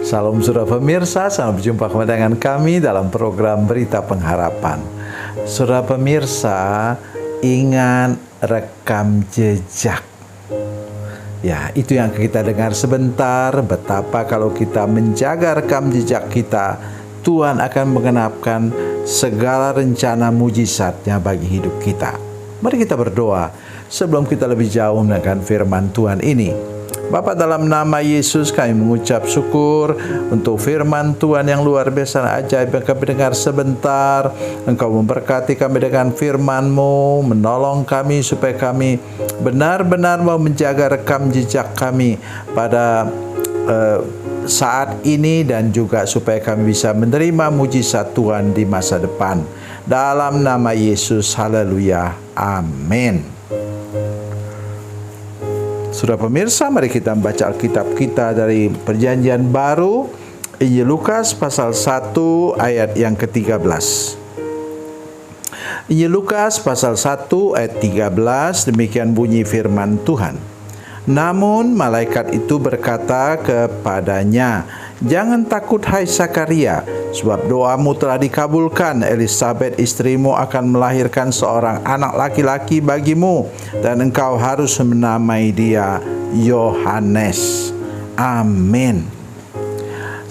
Salam saudara pemirsa, selamat berjumpa kembali dengan kami dalam program Berita Pengharapan. Saudara pemirsa, ingat rekam jejak. Ya, itu yang kita dengar sebentar, betapa kalau kita menjaga rekam jejak kita, Tuhan akan menggenapkan segala rencana mujizatnya bagi hidup kita. Mari kita berdoa sebelum kita lebih jauh mendengarkan firman Tuhan ini. Bapa, dalam nama Yesus kami mengucap syukur untuk firman Tuhan yang luar biasa ajaib yang kami dengar sebentar. Engkau memberkati kami dengan firman-Mu, menolong kami supaya kami benar-benar mau menjaga rekam jejak kami pada saat ini, dan juga supaya kami bisa menerima mujizat Tuhan di masa depan. Dalam nama Yesus, haleluya, amin. Saudara pemirsa, mari kita membaca Alkitab kita dari Perjanjian Baru, Injil Lukas pasal 1 ayat yang ke-13. Injil Lukas pasal 1 ayat 13, demikian bunyi firman Tuhan. Namun malaikat itu berkata kepadanya, "Jangan takut hai Zakaria, sebab doamu telah dikabulkan. Elisabet istrimu akan melahirkan seorang anak laki-laki bagimu, dan engkau harus menamai dia Yohanes." Amin.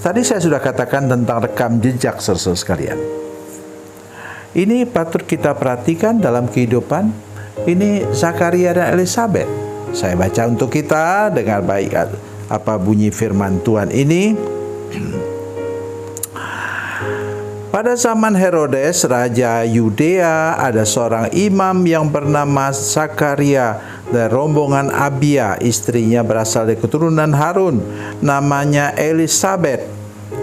Tadi saya sudah katakan tentang rekam jejak, saudara sekalian. Ini patut kita perhatikan dalam kehidupan ini Zakaria dan Elisabet. Saya baca untuk kita, dengar baik apa bunyi firman Tuhan ini. Pada zaman Herodes, Raja Yudea, ada seorang imam yang bernama Zakaria dari rombongan Abia. Istrinya berasal dari keturunan Harun, namanya Elisabet.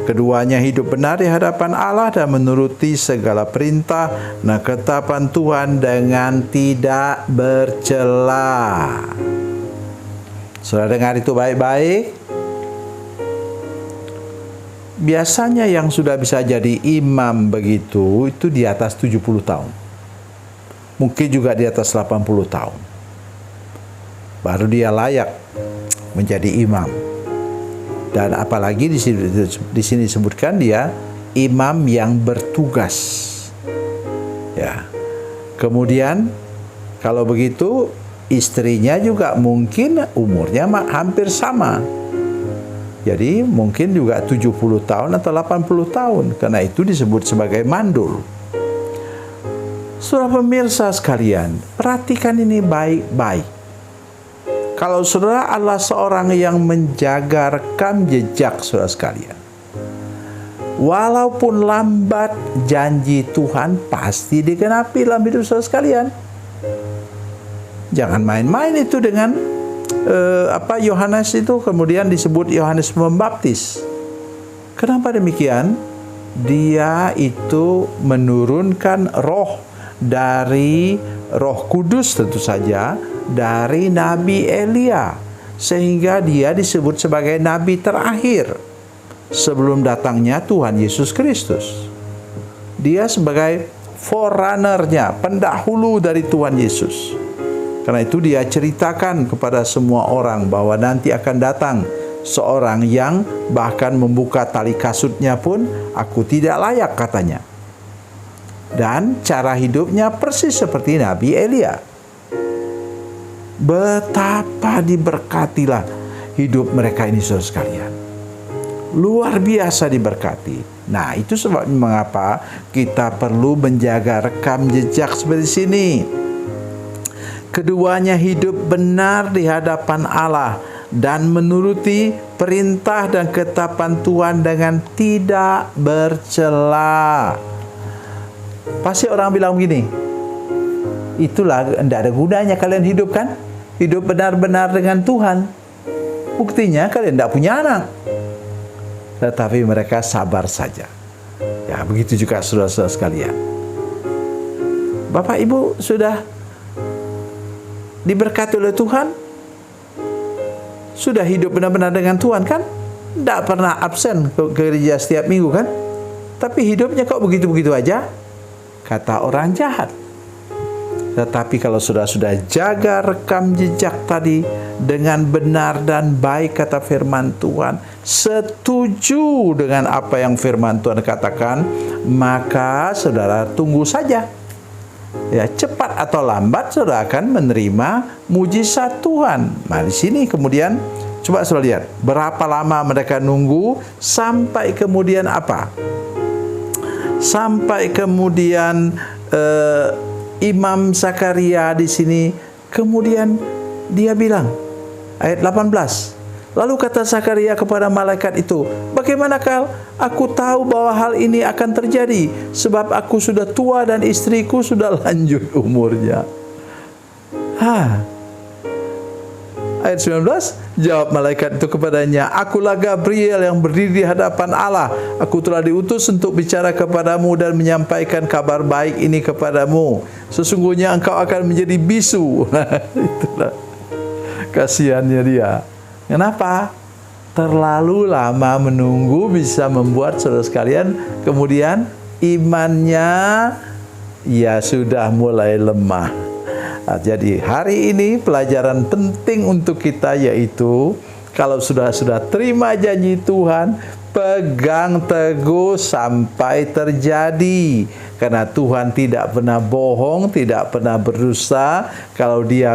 Keduanya hidup benar di hadapan Allah dan menuruti segala perintah dan ketetapan Tuhan dengan tidak bercela. Saudara dengar itu baik-baik. Biasanya yang sudah bisa jadi imam begitu, itu di atas 70 tahun. Mungkin juga di atas 80 tahun. Baru dia layak menjadi imam. Dan apalagi di sini disebutkan dia imam yang bertugas. Ya. Kemudian kalau begitu istrinya juga mungkin umurnya hampir sama. Jadi mungkin juga 70 tahun atau 80 tahun. Karena itu disebut sebagai mandul. Saudara pemirsa sekalian, perhatikan ini baik-baik. Kalau saudara adalah seorang yang menjaga rekam jejak saudara sekalian, walaupun lambat, janji Tuhan pasti digenapi dalam hidup saudara sekalian. Jangan main-main itu dengan Yohanes itu kemudian disebut Yohanes Pembaptis. Kenapa demikian? Dia itu menurunkan roh dari Roh Kudus, tentu saja dari Nabi Elia, sehingga dia disebut sebagai nabi terakhir sebelum datangnya Tuhan Yesus Kristus. Dia sebagai forerunner-nya, pendahulu dari Tuhan Yesus. Karena itu dia ceritakan kepada semua orang bahwa nanti akan datang seorang yang bahkan membuka tali kasutnya pun aku tidak layak, katanya. Dan cara hidupnya persis seperti Nabi Elia. Betapa diberkatilah hidup mereka ini saudara sekalian. Luar biasa diberkati. Nah, itu sebab mengapa kita perlu menjaga rekam jejak seperti sini. Keduanya hidup benar di hadapan Allah dan menuruti perintah dan ketetapan Tuhan dengan tidak bercela. Pasti orang bilang begini, itulah tidak ada gunanya kalian hidup, kan? Hidup benar-benar dengan Tuhan. Buktinya kalian tidak punya anak. Tetapi mereka sabar saja. Ya, begitu juga saudara-saudara sekalian. Bapak Ibu sudah diberkati oleh Tuhan? Sudah hidup benar-benar dengan Tuhan, kan? Tidak pernah absen ke gereja setiap minggu, kan? Tapi hidupnya kok begitu-begitu aja? Kata orang jahat. Tetapi kalau sudah jaga rekam jejak tadi dengan benar dan baik kata firman Tuhan, setuju dengan apa yang firman Tuhan katakan, maka saudara tunggu saja. Ya, cepat atau lambat saudara akan menerima mujizat Tuhan. Nah, di sini kemudian coba saudara lihat, berapa lama mereka nunggu sampai kemudian apa? Sampai kemudian Imam Zakaria di sini kemudian dia bilang, ayat 18, lalu kata Zakaria kepada malaikat itu, bagaimanakah aku tahu bahwa hal ini akan terjadi, sebab aku sudah tua dan istriku sudah lanjut umurnya. Ayat 19, jawab malaikat itu kepadanya, akulah Gabriel yang berdiri di hadapan Allah. Aku telah diutus untuk bicara kepadamu dan menyampaikan kabar baik ini kepadamu. Sesungguhnya engkau akan menjadi bisu. Itulah kasihannya dia. Kenapa? Terlalu lama menunggu bisa membuat saudara sekalian kemudian imannya ya sudah mulai lemah. Nah, jadi hari ini pelajaran penting untuk kita yaitu kalau sudah terima janji Tuhan, pegang teguh sampai terjadi. Karena Tuhan tidak pernah bohong, tidak pernah berdusta. Kalau Dia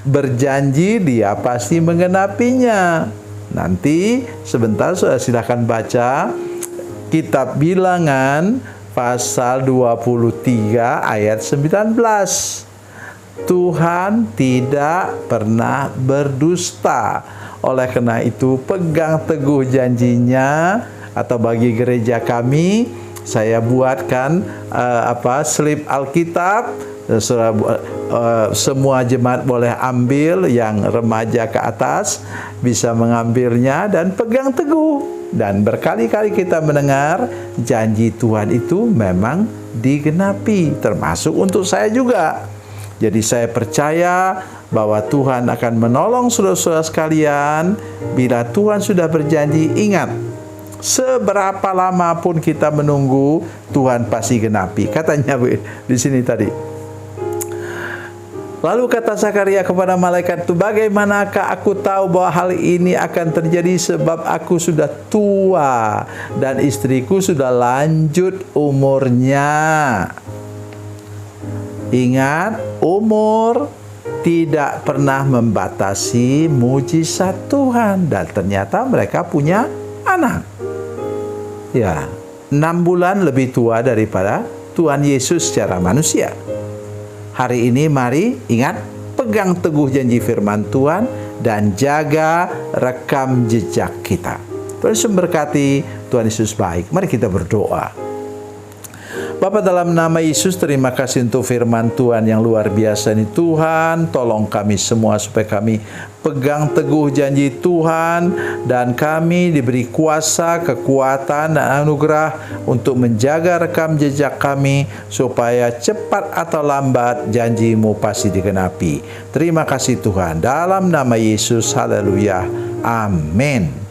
berjanji, Dia pasti menggenapinya. Nanti sebentar saudara silakan baca kitab Bilangan pasal 23 ayat 19. Tuhan tidak pernah berdusta. Oleh karena itu pegang teguh janjinya. Atau bagi gereja kami, saya buatkan slip Alkitab. Semua jemaat boleh ambil, yang remaja ke atas bisa mengambilnya dan pegang teguh. Dan berkali-kali kita mendengar janji Tuhan itu memang digenapi, termasuk untuk saya juga. Jadi saya percaya bahwa Tuhan akan menolong saudara-saudara sekalian. Bila Tuhan sudah berjanji, ingat, seberapa lama pun kita menunggu, Tuhan pasti genapi. Katanya di sini tadi. Lalu kata Zakaria kepada malaikat itu, bagaimanakah aku tahu bahwa hal ini akan terjadi, sebab aku sudah tua dan istriku sudah lanjut umurnya. Ingat, umur tidak pernah membatasi mujizat Tuhan. Dan ternyata mereka punya anak. Ya, 6 bulan lebih tua daripada Tuhan Yesus secara manusia. Hari ini mari ingat, pegang teguh janji firman Tuhan dan jaga rekam jejak kita. Tuhan Yesus memberkati, Tuhan Yesus baik. Mari kita berdoa. Bapa, dalam nama Yesus, terima kasih untuk firman Tuhan yang luar biasa ini. Tuhan, tolong kami semua supaya kami pegang teguh janji Tuhan dan kami diberi kuasa, kekuatan dan anugerah untuk menjaga rekam jejak kami supaya cepat atau lambat janji-Mu pasti digenapi. Terima kasih Tuhan. Dalam nama Yesus, haleluya. Amin.